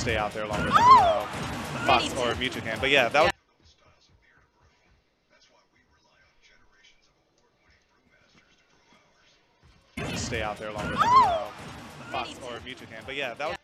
stay out there longer than Fox or Mewtwo can. But yeah, that was. Stay out there longer than Fox or Mewtwo can. But yeah, that was.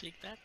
Take that.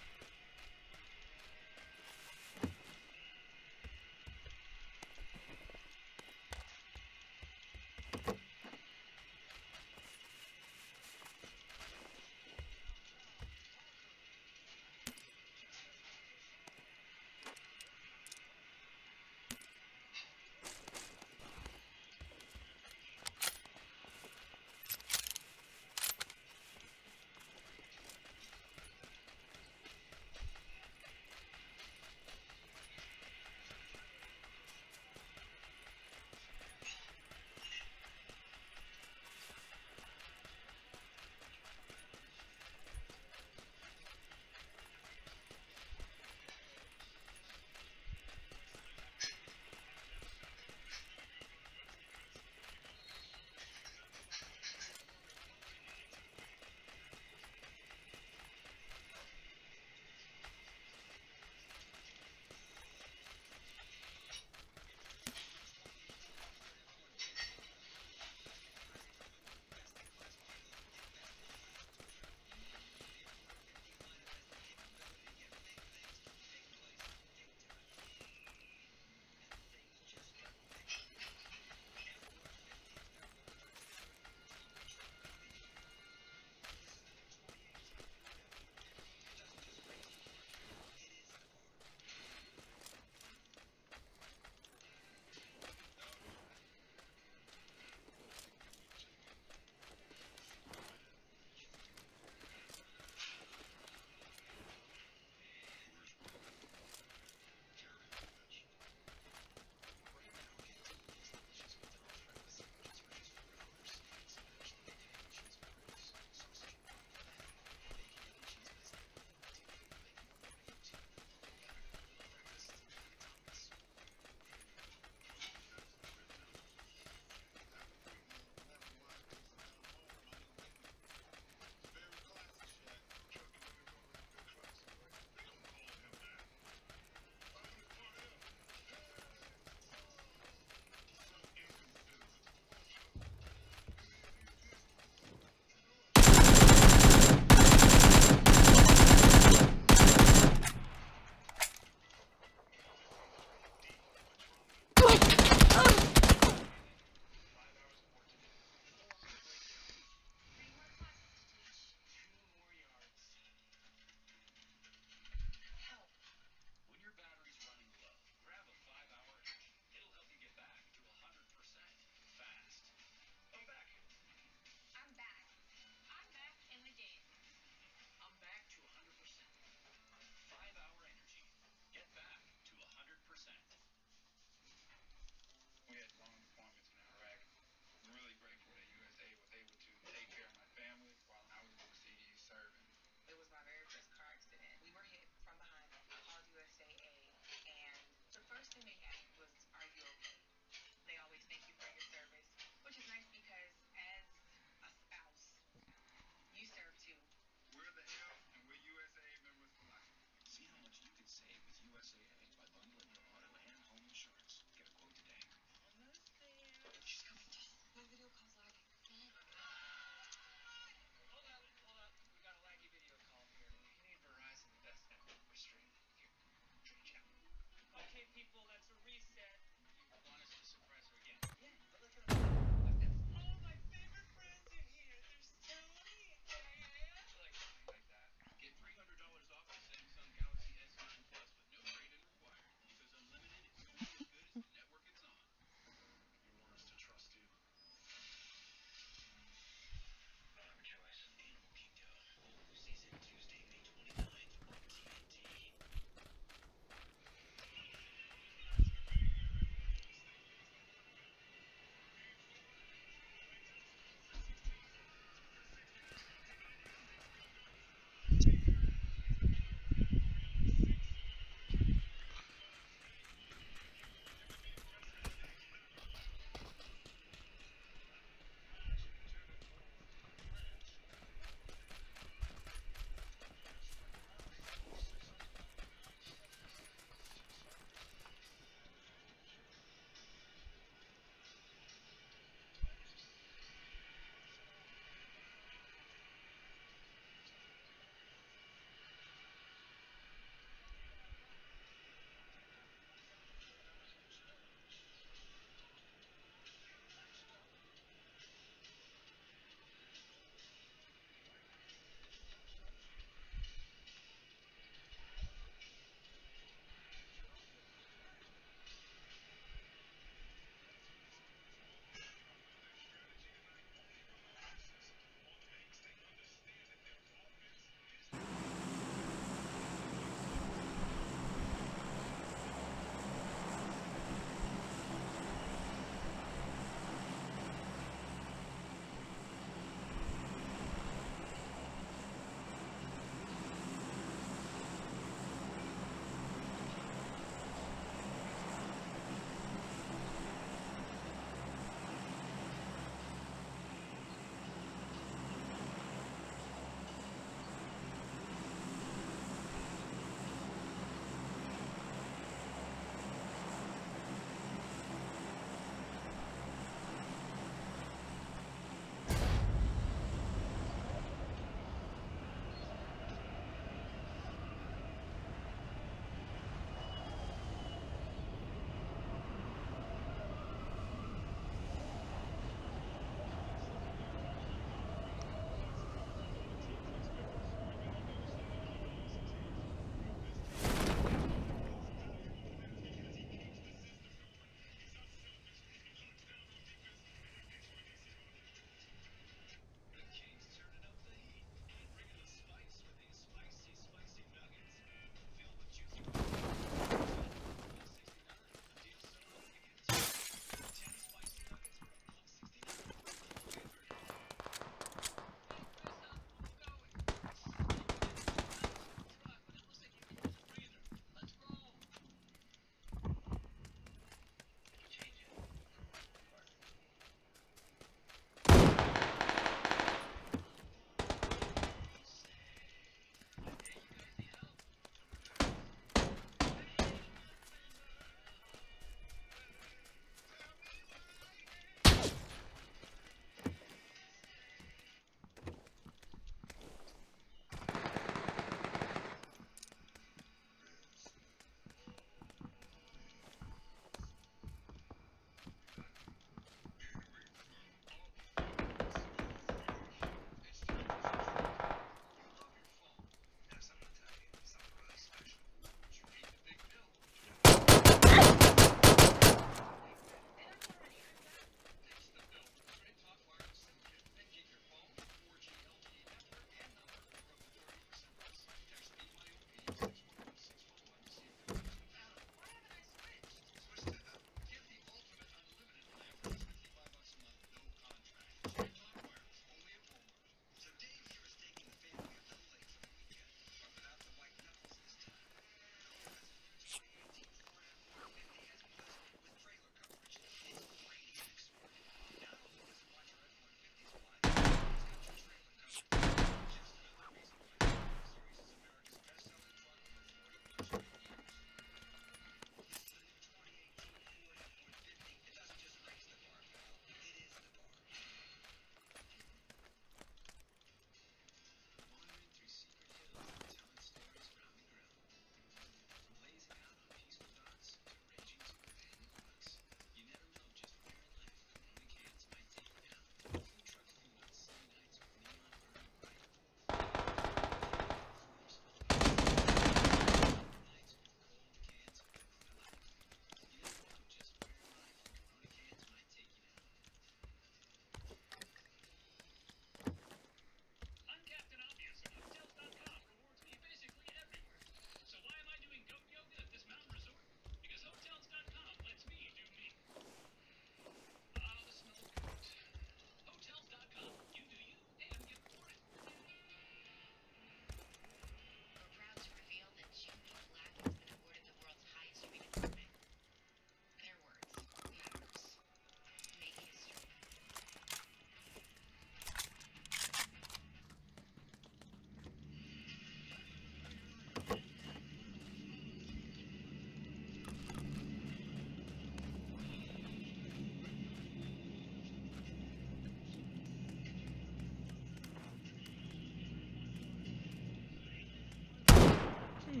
Hmm.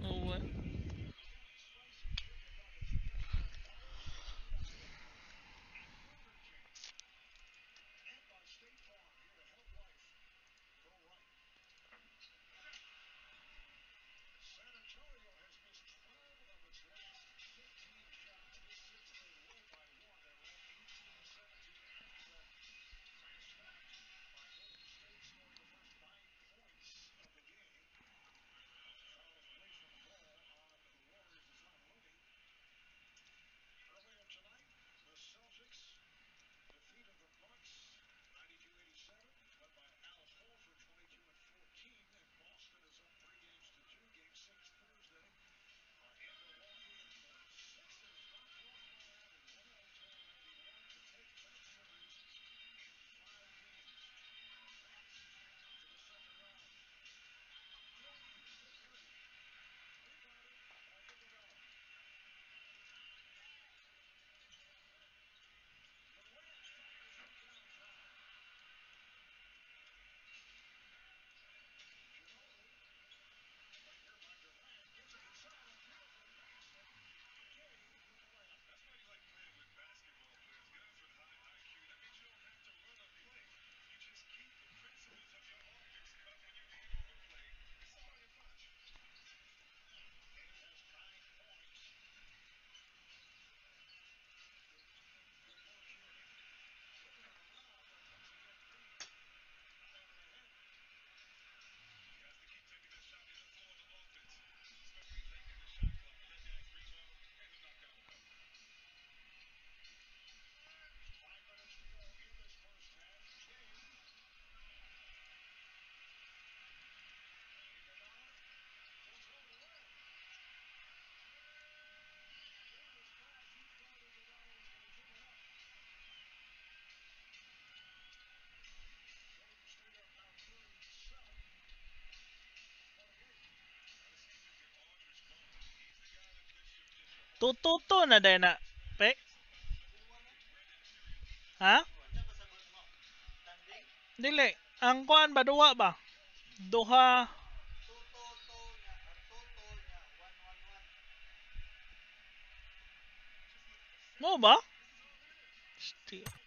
Oh, what? Tututo na din na. Pek? Ha? Dili. Ang kuan ba duwa ba? Duha. Mo ba? Sti-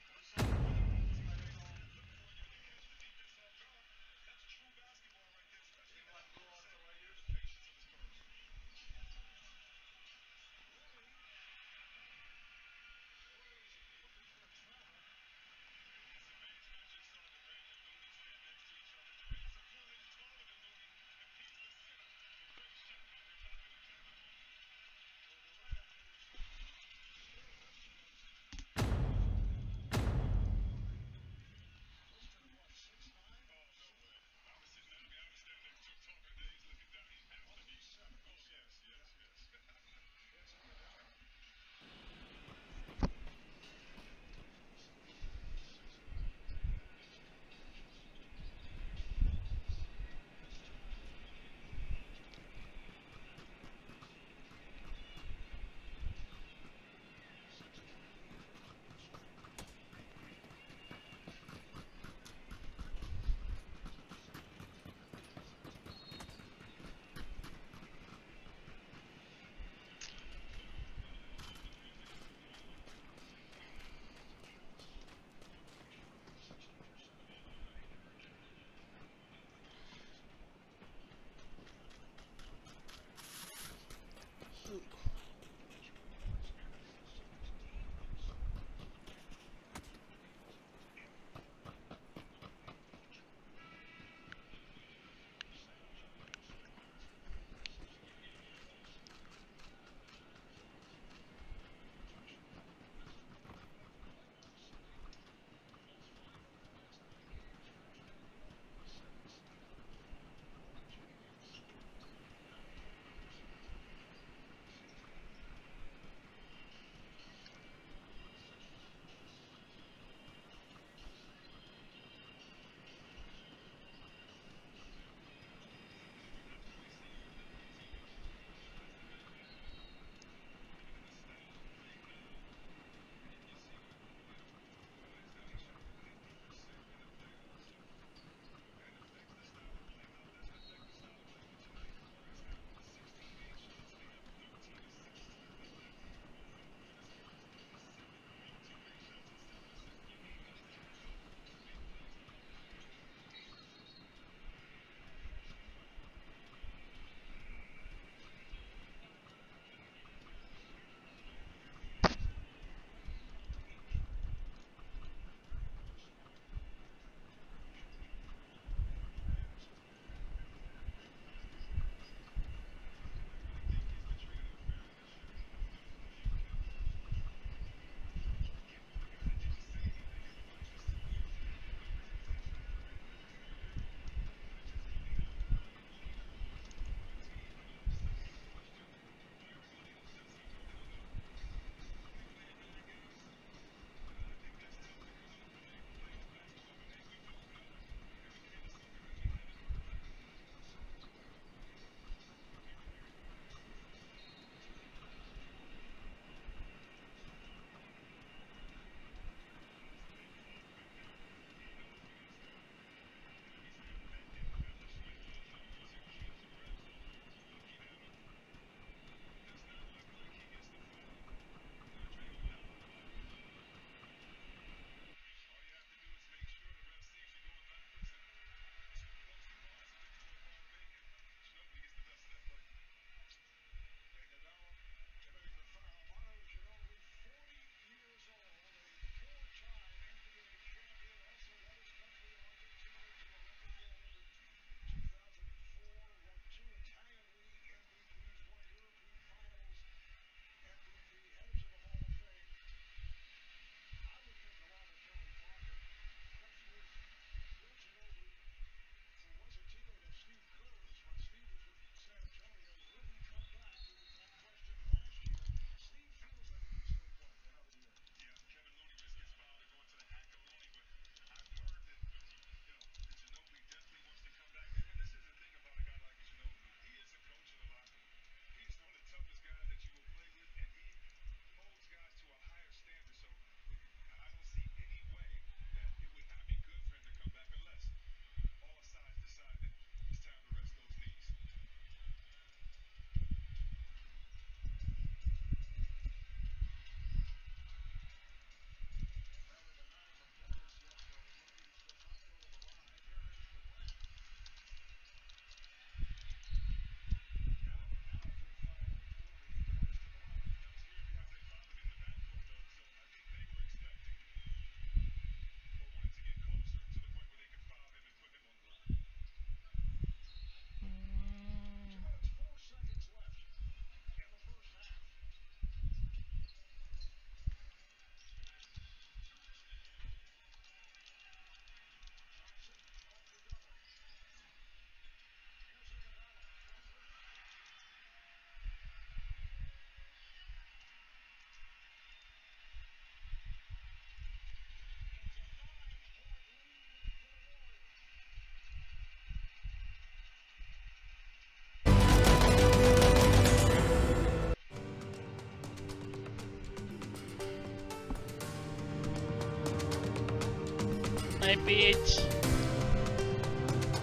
Naik pitch.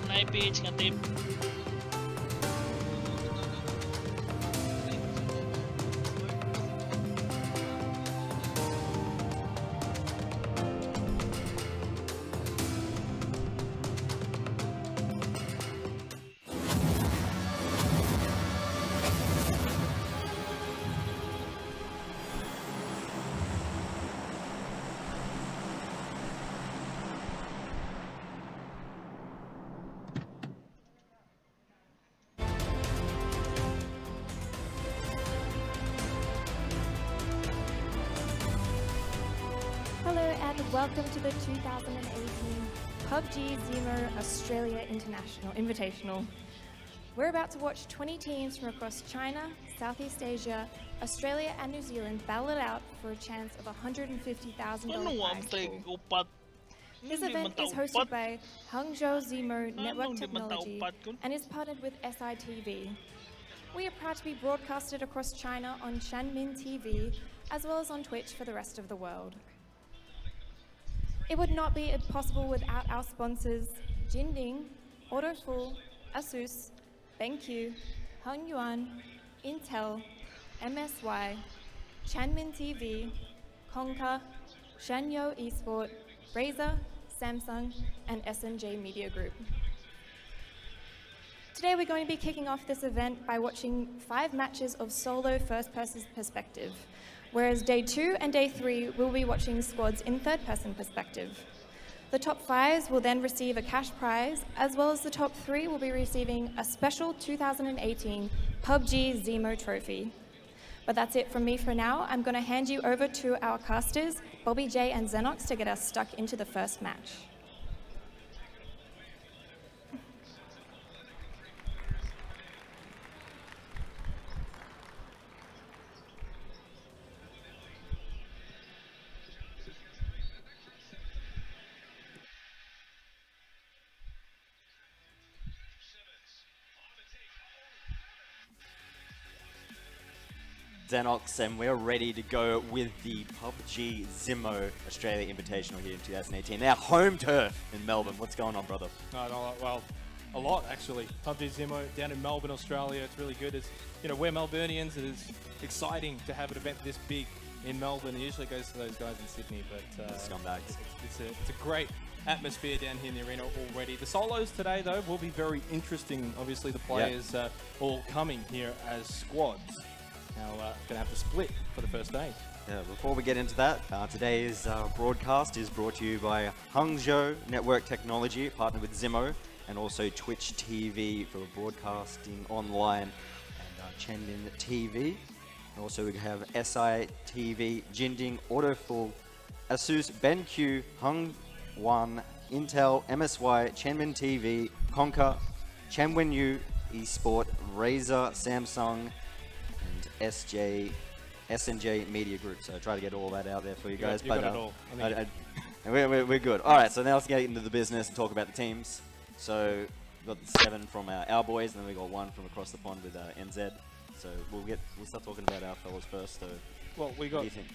Naik pitch nga team. Hello and welcome to the 2018 PUBG Zemo Australia International Invitational. We're about to watch 20 teams from across China, Southeast Asia, Australia and New Zealand battle it out for a chance of $150,000 prize pool. This event is hosted by Hangzhou Zemo Network Technology and is partnered with SITV. We are proud to be broadcasted across China on Shanmin TV as well as on Twitch for the rest of the world. It would not be possible without our sponsors Jinding, Autofull, Asus, BenQ, Hongyuan, Intel, MSY, Chanmin TV, Konka, Shanyo Esport, Razer, Samsung, and SNJ Media Group. Today we're going to be kicking off this event by watching 5 matches of solo first-person perspective, whereas Day 2 and Day 3 we'll be watching squads in third-person perspective. The top 5s will then receive a cash prize, as well as the top 3 will be receiving a special 2018 PUBG Zemo trophy. But that's it from me for now. I'm going to hand you over to our casters, Bobby J and Xenox, to get us stuck into the first match. Xenox, and we're ready to go with the PUBG Zemo Australia Invitational here in 2018. Our home turf in Melbourne. What's going on, brother? Well, a lot actually. PUBG Zemo down in Melbourne, Australia. It's really good. It's, you know, we're Melburnians. It is exciting to have an event this big in Melbourne. It usually goes to those guys in Sydney, but scumbags. It's a great atmosphere down here in the arena already. The solos today, though, will be very interesting. Obviously, the players all coming here as squads. Now, going to have to split for the first day. Yeah, before we get into that, today's broadcast is brought to you by Hangzhou Network Technology, partnered with Zemo, and also Twitch TV for broadcasting online, and Chenmin TV. And also we have SITV, Jinding, Autofull, Asus, BenQ, Hongyuan, Intel, MSY, Chenmin TV, Konka, Chanwen Esport, Razer, Samsung, SNJ Media Group. So I try to get all that out there for you guys. You got it all. We're good. All right, so now let's get into the business and talk about the teams. So we've got 7 from our boys, and then we got 1 from across the pond with NZ. So we'll start talking about our fellas first. So well, what do you think?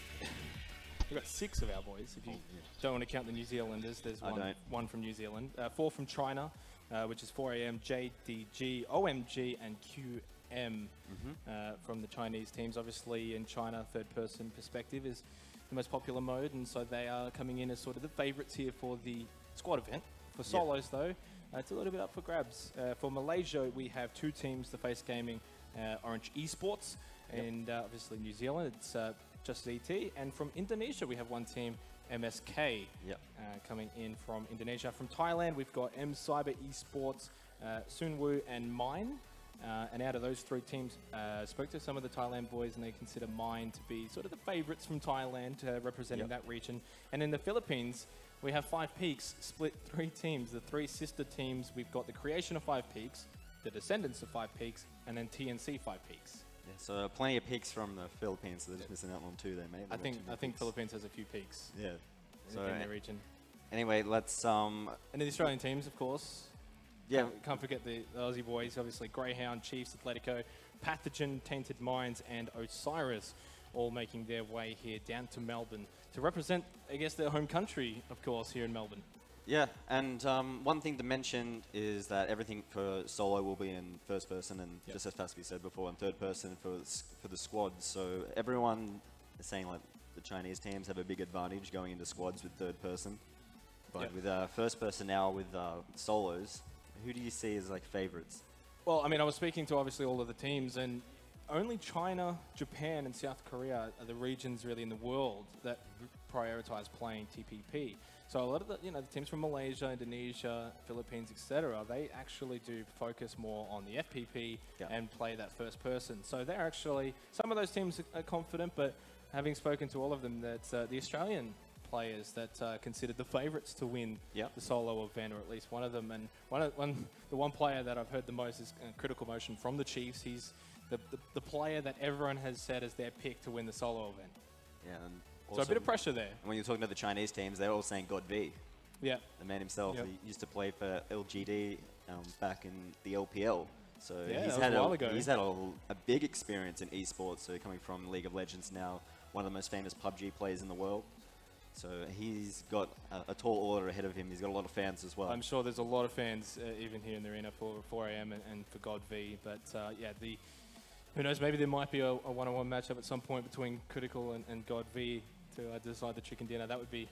We got 6 of our boys. If you don't want to count the New Zealanders, there's one from New Zealand, 4 from China, which is 4AM, JDG, OMG, and QM. From the Chinese teams. Obviously in China, third-person perspective is the most popular mode, and so they are coming in as sort of the favourites here for the squad event. For solos though, it's a little bit up for grabs. For Malaysia, we have 2 teams, the Face Gaming, Orange Esports, and obviously New Zealand, it's just ZT. And from Indonesia, we have 1 team, MSK, coming in from Indonesia. From Thailand, we've got M Cyber Esports, Sunwoo, and Mine. And out of those 3 teams, spoke to some of the Thailand boys, and they consider Mine to be sort of the favourites from Thailand, representing that region. And in the Philippines, we have 5 Peaks, split 3 teams. The 3 sister teams, we've got the Creation of 5 Peaks, the Descendants of 5 Peaks, and then TNC 5 Peaks. Yeah, so plenty of peaks from the Philippines, so they're just missing out on 2 there, mate. I think Philippines has a few peaks. Yeah. So in their region. Anyway, let's And then the Australian teams, of course. Yeah. Can't forget the Aussie boys, obviously Greyhound, Chiefs, Atletico, Pathogen, Tainted Minds, and Osiris, all making their way here down to Melbourne to represent, I guess, their home country, of course, here in Melbourne. Yeah, and one thing to mention is that everything for solo will be in first person, and just as Pasky said before, in third person for the squads. So everyone is saying like the Chinese teams have a big advantage going into squads with third person, but with first person now with solos, who do you see as like favorites? Well, I mean, I was speaking to obviously all of the teams, and only China, Japan, and South Korea are the regions really in the world that prioritize playing TPP. So a lot of the, the teams from Malaysia, Indonesia, Philippines, etc., they actually do focus more on the FPP and play that first person. So they're actually, some of those teams are confident, but having spoken to all of them, that's the Australian players that are considered the favourites to win the solo event, or at least one of them. And the one player that I've heard the most is Critical Motion from the Chiefs. He's the player that everyone has said as their pick to win the solo event. Yeah, and so a bit of pressure there. And when you're talking to the Chinese teams, they're all saying God V. Yeah. The man himself, he used to play for LGD back in the LPL. So he's had a big experience in esports. So coming from League of Legends now, one of the most famous PUBG players in the world. So he's got a tall order ahead of him. He's got a lot of fans as well. I'm sure there's a lot of fans even here in the arena for 4am and for God V. But yeah, who knows, maybe there might be a one-on-one matchup at some point between Critical and God V to decide the chicken dinner. That'd be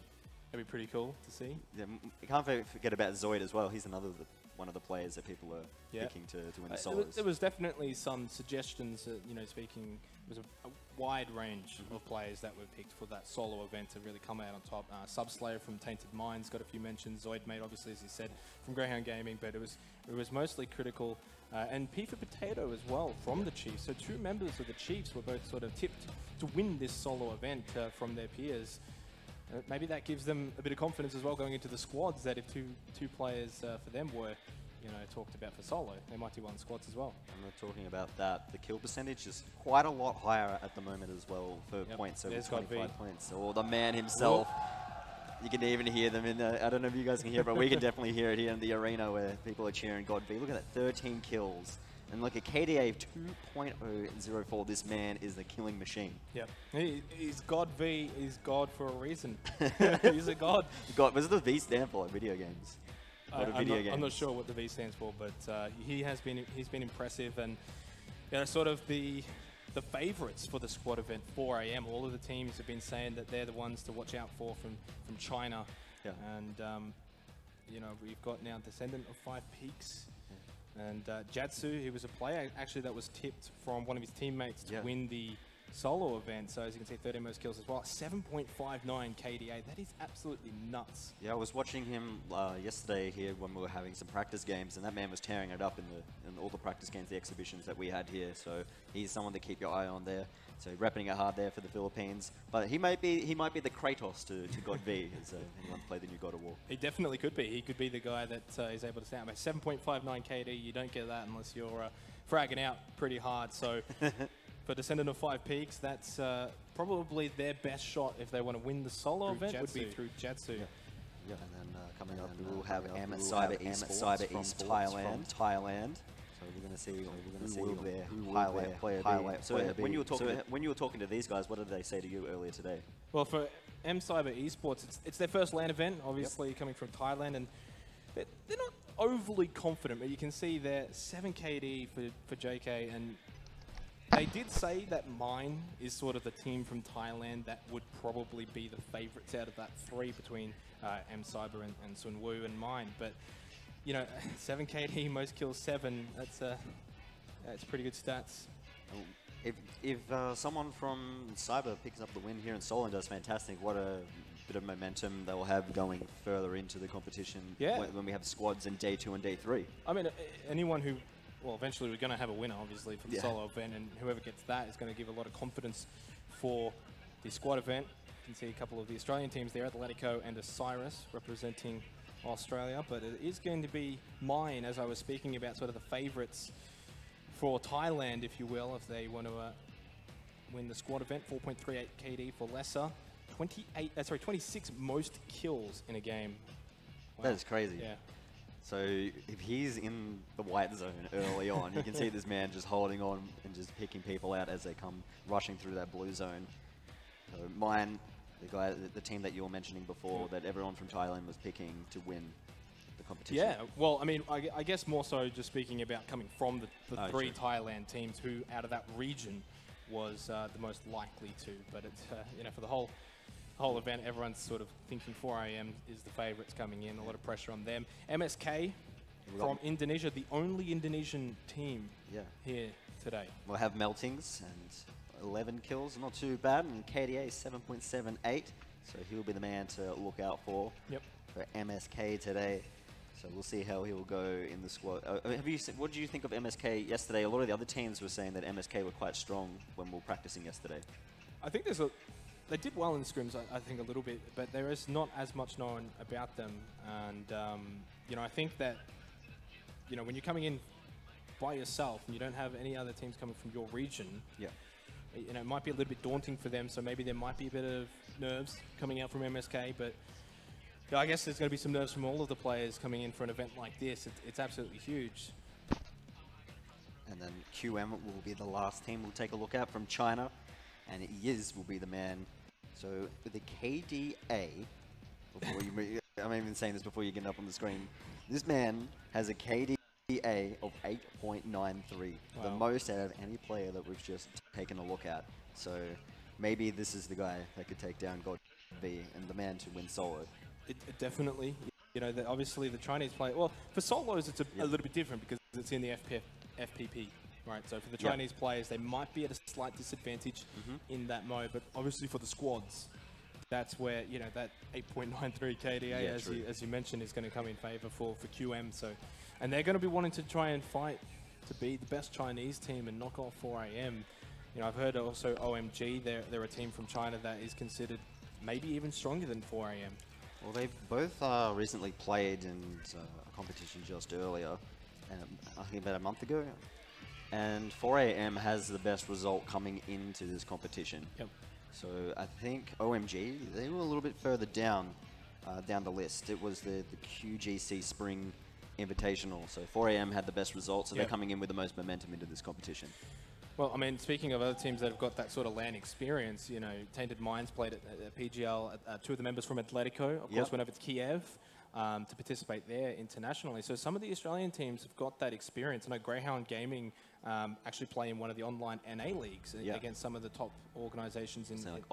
pretty cool to see. Yeah, you can't forget about Zoid as well. He's one of the players that people are picking to win the solos. There was definitely some suggestions, speaking, it was a wide range of players that were picked for that solo event to really come out on top. Subslayer from Tainted Minds got a few mentions. Zoid mate, obviously, as he said, from Greyhound Gaming, but it was mostly Critical. And P for Potato as well from the Chiefs. So two members of the Chiefs were both sort of tipped to win this solo event from their peers. Maybe that gives them a bit of confidence as well going into the squads, that if two players for them were talked about for solo, they might do one squads as well. I'm not talking about that. The kill percentage is quite a lot higher at the moment as well for points, over 25 points. Or the man himself. You can even hear them in the, I don't know if you guys can hear, but we can definitely hear it here in the arena where people are cheering God V. Look at that, 13 kills. And look at KDA of 2.004. This man is the killing machine. Yep. He's God V. He's God for a reason. He's a God. God. What does the V stand for? Like video games. I'm not sure what the V stands for, but he's been impressive, and sort of the favourites for the squad event 4am. All of the teams have been saying that they're the ones to watch out for from China. Yeah. And we've got now Descendant of Five Peaks. And Jatsu, he was a player actually that was tipped from one of his teammates to win the solo event. So as you can see, 30 most kills as well. 7.59 KDA. That is absolutely nuts. Yeah, I was watching him yesterday here when we were having some practice games, and that man was tearing it up in all the practice games, the exhibitions that we had here. So he's someone to keep your eye on there. So repping it hard there for the Philippines. But he might be the Kratos to God V, as anyone play the new God of War. He definitely could be. He could be the guy that is able to stand. But 7.59 KD, you don't get that unless you're fragging out pretty hard. So for Descendant of Five Peaks, that's probably their best shot if they want to win the solo event would be through Jatsu. Yeah. And then coming up, we will have Cyber Esports from Thailand. So we're going to see their player. So when you were talking to these guys, what did they say to you earlier today? Well, for Cyber Esports, it's their first LAN event, obviously coming from Thailand, and they're not overly confident, but you can see they're 7 KD for JK, and they did say that Mine is sort of the team from Thailand that would probably be the favourites out of that three between Cyber and Sun Woo and Mine, but 7 KD, most kills 7. That's pretty good stats. If someone from Cyber picks up the win here in Seoul and does fantastic, what a bit of momentum they'll have going further into the competition when we have squads in day 2 and day 3. I mean, anyone who, well, eventually we're going to have a winner, obviously, for the solo event, and whoever gets that is going to give a lot of confidence for the squad event. You can see a couple of the Australian teams there, Atletico and Osiris, representing Australia, but it is going to be Mine, as I was speaking about, sort of the favourites for Thailand, if you will, if they want to win the squad event. 4.38 KD for Lesser, 26 most kills in a game. Wow. That is crazy. Yeah. So if he's in the white zone early on, you can see this man just holding on and just picking people out as they come rushing through that blue zone. So Mine, the team that you were mentioning before, that everyone from Thailand was picking to win the competition. Yeah, well, I mean, I guess more so just speaking about coming from the three true. Thailand teams who, out of that region, was the most likely to. But it's you know, for the whole event, everyone's sort of thinking 4AM is the favourites coming in. A lot of pressure on them. MSK from Indonesia, the only Indonesian team here today. We'll have Meltings and 11 kills, not too bad, and KDA 7.78, so he'll be the man to look out for MSK today. So we'll see how he will go in the squad. What did you think of MSK yesterday? A lot of the other teams were saying that MSK were quite strong when we were practicing yesterday. I think they did well in scrims, I think a little bit, but there is not as much known about them. And you know, I think that, you know, when you're coming in by yourself and you don't have any other teams coming from your region, you know, it might be a little bit daunting for them. So maybe there might be a bit of nerves coming out from MSK, but yeah, I guess there's going to be some nerves from all of the players coming in for an event like this. It's absolutely huge. And then QM will be the last team we'll take a look at from China, and Yiz will be the man. So with the KDA, I'm even saying this before you get up on the screen, this man has a KDA of 8.93, the most out of any player that we've just taken a look at. So maybe this is the guy that could take down God B and the man to win solo. It definitely, you know, obviously the Chinese play, well, for solos it's a little bit different because it's in the FPP, right? So for the Chinese players, they might be at a slight disadvantage in that mode, but obviously for the squads, that's where, you know, that 8.93 KDA, as you mentioned, is going to come in favor for QM. So, and they're going to be wanting to try and fight to be the best Chinese team and knock off 4AM. You know, I've heard also OMG, they're a team from China that is considered maybe even stronger than 4AM. Well, they've both recently played in a competition just earlier, I think about a month ago. And 4AM has the best result coming into this competition. Yep. So I think OMG, they were a little bit further down the list. It was the QGC Spring Invitational. So 4AM had the best results, so they're coming in with the most momentum into this competition. Well, I mean, speaking of other teams that have got that sort of LAN experience, you know, Tainted Minds played at PGL. Two of the members from Atletico, of course, went over to Kiev to participate there internationally. So some of the Australian teams have got that experience. I know Greyhound Gaming actually play in one of the online NA leagues against some of the top organisations in... Like